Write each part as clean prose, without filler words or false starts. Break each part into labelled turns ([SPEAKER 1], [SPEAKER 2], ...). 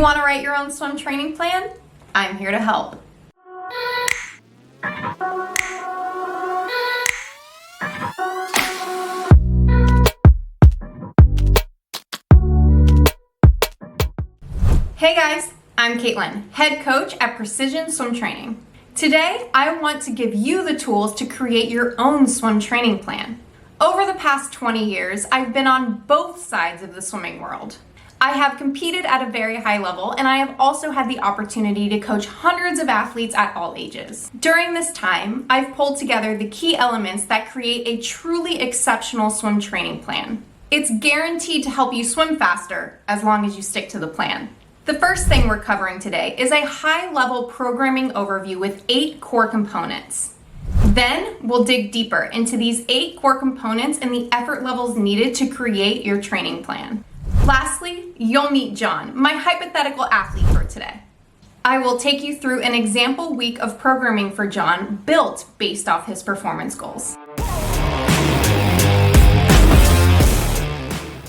[SPEAKER 1] want to write your own swim training plan? I'm here to help. Hey guys, I'm Caitlin, head coach at Precision Swim Training. Today, I want to give you the tools to create your own swim training plan. Over the past 20 years, I've been on both sides of the swimming world. I have competed at a very high level, and I have also had the opportunity to coach hundreds of athletes at all ages. During this time, I've pulled together the key elements that create a truly exceptional swim training plan. It's guaranteed to help you swim faster as long as you stick to the plan. The first thing we're covering today is a high-level programming overview with 8 core components. Then we'll dig deeper into these 8 core components and the effort levels needed to create your training plan. Lastly, you'll meet John, my hypothetical athlete for today. I will take you through an example week of programming for John built based off his performance goals.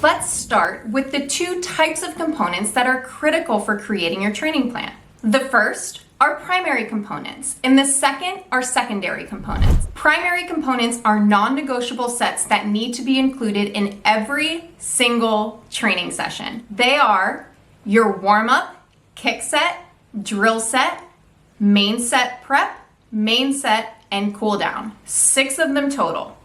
[SPEAKER 1] Let's start with the 2 types of components that are critical for creating your training plan. The first are primary components, and the second are secondary components. Primary components are non-negotiable sets that need to be included in every single training session. They are your warm-up, kick set, drill set, main set prep, main set, and cool down. 6 of them total.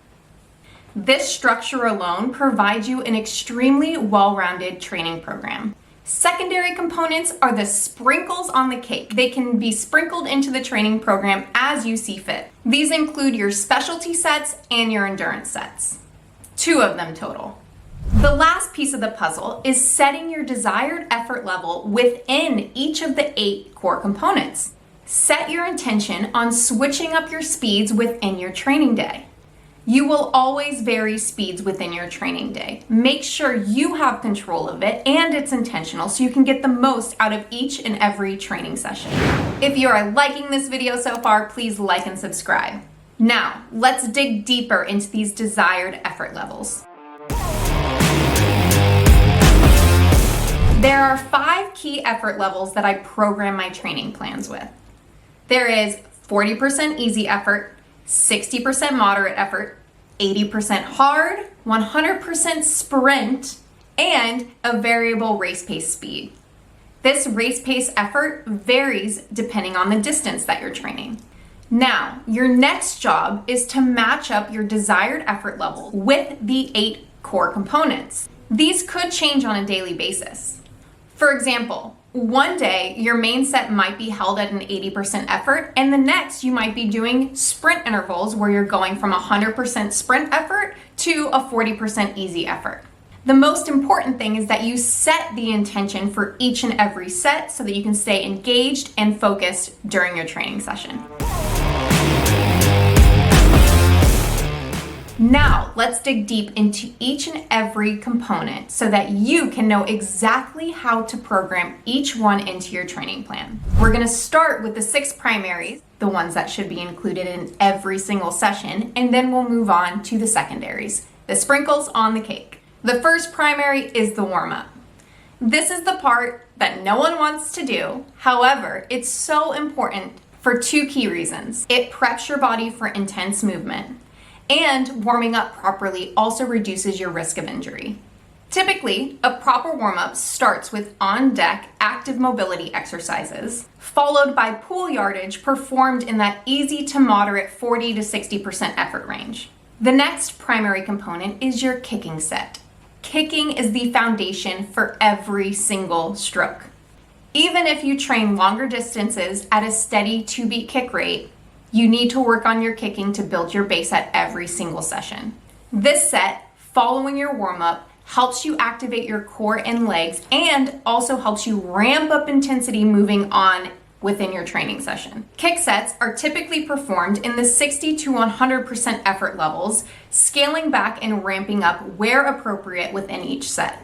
[SPEAKER 1] This structure alone provides you an extremely well-rounded training program. Secondary components are the sprinkles on the cake. They can be sprinkled into the training program as you see fit. These include your specialty sets and your endurance sets. 2 of them total. The last piece of the puzzle is setting your desired effort level within each of the 8 core components. Set your intention on switching up your speeds within your training day. You will always vary speeds within your training day. Make sure you have control of it and it's intentional so you can get the most out of each and every training session. If you are liking this video so far, please like and subscribe. Now, let's dig deeper into these desired effort levels. There are 5 key effort levels that I program my training plans with. There is 40% easy effort, 60% moderate effort, 80% hard, 100% sprint, and a variable race pace speed. This race pace effort varies depending on the distance that you're training. Now, your next job is to match up your desired effort level with the 8 core components. These could change on a daily basis. For example, one day your main set might be held at an 80% effort, and the next you might be doing sprint intervals where you're going from 100% sprint effort to a 40% easy effort. The most important thing is that you set the intention for each and every set so that you can stay engaged and focused during your training session. Now, let's dig deep into each and every component so that you can know exactly how to program each one into your training plan. We're going to start with the 6 primaries, the ones that should be included in every single session, and then we'll move on to the secondaries, the sprinkles on the cake. The first primary is the warm-up. This is the part that no one wants to do. However, it's so important for 2 key reasons. It preps your body for intense movement, and warming up properly also reduces your risk of injury. Typically, a proper warm-up starts with on-deck active mobility exercises, followed by pool yardage performed in that easy to moderate 40 to 60% effort range. The next primary component is your kicking set. Kicking is the foundation for every single stroke. Even if you train longer distances at a steady 2-beat kick rate, you need to work on your kicking to build your base at every single session. This set, following your warm-up, helps you activate your core and legs and also helps you ramp up intensity moving on within your training session. Kick sets are typically performed in the 60 to 100% effort levels, scaling back and ramping up where appropriate within each set.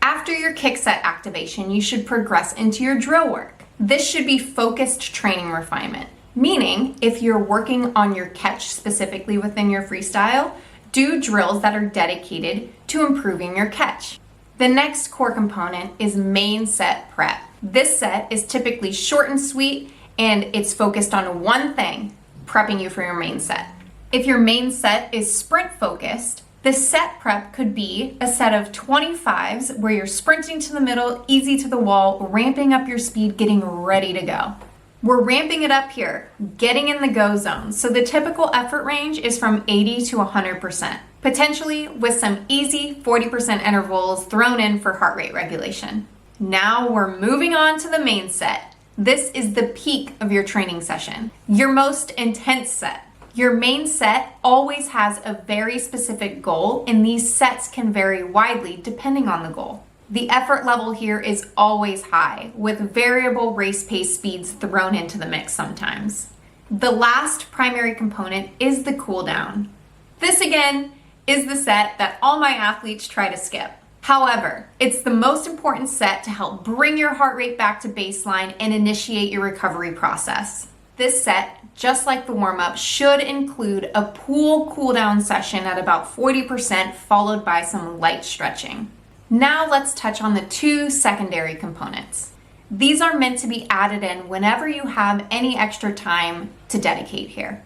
[SPEAKER 1] After your kick set activation, you should progress into your drill work. This should be focused training refinement. Meaning, if you're working on your catch specifically within your freestyle, do drills that are dedicated to improving your catch. The next core component is main set prep. This set is typically short and sweet, and it's focused on one thing, prepping you for your main set. If your main set is sprint focused, the set prep could be a set of 25s where you're sprinting to the middle, easy to the wall, ramping up your speed, getting ready to go. We're ramping it up here, getting in the go zone. So the typical effort range is from 80 to 100%, potentially with some easy 40% intervals thrown in for heart rate regulation. Now we're moving on to the main set. This is the peak of your training session, your most intense set. Your main set always has a very specific goal, and these sets can vary widely depending on the goal. The effort level here is always high, with variable race pace speeds thrown into the mix sometimes. The last primary component is the cool down. This again is the set that all my athletes try to skip. However, it's the most important set to help bring your heart rate back to baseline and initiate your recovery process. This set, just like the warm-up, should include a pool cool-down session at about 40%, followed by some light stretching. Now let's touch on the two secondary components. These are meant to be added in whenever you have any extra time to dedicate here.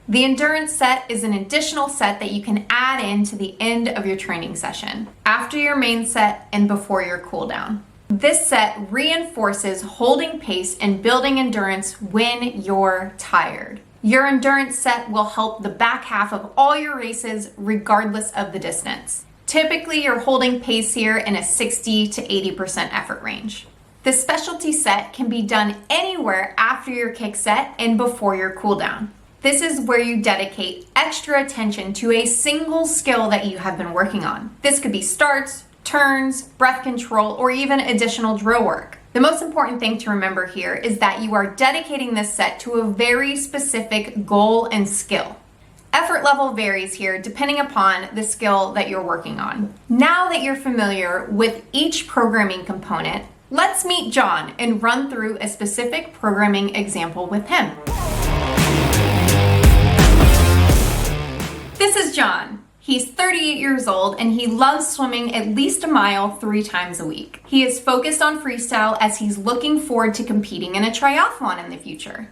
[SPEAKER 1] The endurance set is an additional set that you can add in to the end of your training session, after your main set and before your cool-down. This set reinforces holding pace and building endurance when you're tired. Your endurance set will help the back half of all your races regardless of the distance. Typically, you're holding pace here in a 60 to 80% effort range. The specialty set can be done anywhere after your kick set and before your cool down. This is where you dedicate extra attention to a single skill that you have been working on. This could be starts, turns, breath control, or even additional drill work. The most important thing to remember here is that you are dedicating this set to a very specific goal and skill. Effort level varies here depending upon the skill that you're working on. Now that you're familiar with each programming component, let's meet John and run through a specific programming example with him. This is John. He's 38 years old and he loves swimming at least a mile 3 times a week. He is focused on freestyle as he's looking forward to competing in a triathlon in the future.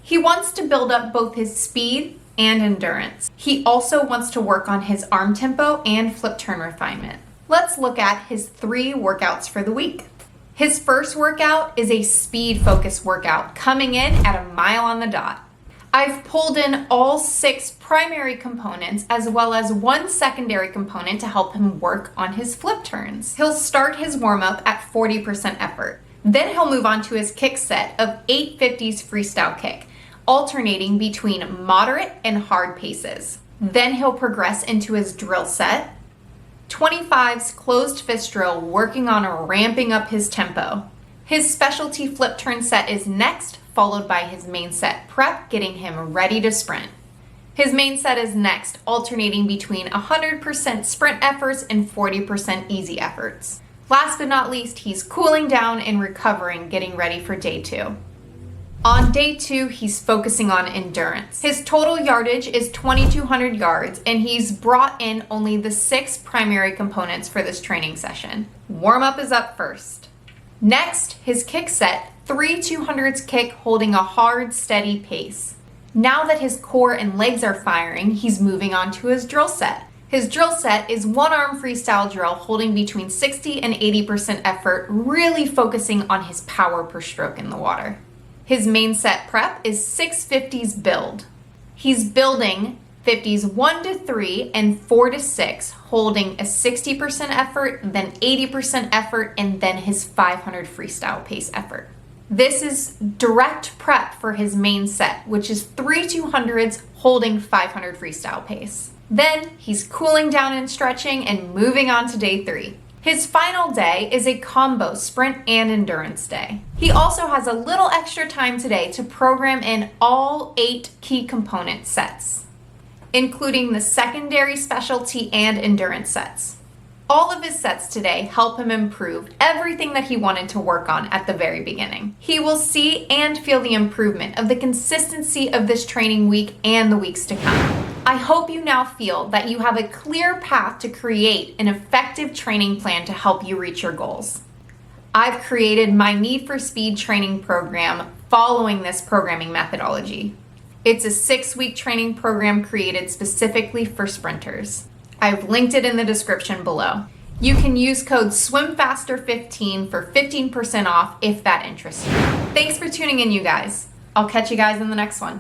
[SPEAKER 1] He wants to build up both his speed and endurance. He also wants to work on his arm tempo and flip turn refinement. Let's look at his 3 workouts for the week. His first workout is a speed focused workout coming in at a mile on the dot. I've pulled in all 6 primary components as well as 1 secondary component to help him work on his flip turns. He'll start his warm-up at 40% effort. Then he'll move on to his kick set of 850s freestyle kick, alternating between moderate and hard paces. Then he'll progress into his drill set, 25s closed fist drill, working on ramping up his tempo. His specialty flip turn set is next, followed by his main set prep, getting him ready to sprint. His main set is next, alternating between 100% sprint efforts and 40% easy efforts. Last but not least, he's cooling down and recovering, getting ready for day 2. On day 2, he's focusing on endurance. His total yardage is 2,200 yards, and he's brought in only the 6 primary components for this training session. Warm-up is up first. Next, his kick set, 3 200s kick holding a hard, steady pace. Now that his core and legs are firing, he's moving on to his drill set. His drill set is 1-arm freestyle drill holding between 60 and 80% effort, really focusing on his power per stroke in the water. His main set prep is 650s build. He's building 50s 1 to 3 and 4 to 6, holding a 60% effort, then 80% effort, and then his 500 freestyle pace effort. This is direct prep for his main set, which is 3 200s holding 500 freestyle pace. Then he's cooling down and stretching and moving on to day 3. His final day is a combo sprint and endurance day. He also has a little extra time today to program in all 8 key component sets, including the secondary, specialty, and endurance sets. All of his sets today help him improve everything that he wanted to work on at the very beginning. He will see and feel the improvement of the consistency of this training week and the weeks to come. I hope you now feel that you have a clear path to create an effective training plan to help you reach your goals. I've created my Need for Speed training program following this programming methodology. It's a 6-week training program created specifically for sprinters. I've linked it in the description below. You can use code SWIMFASTER15 for 15% off if that interests you. Thanks for tuning in, you guys. I'll catch you guys in the next one.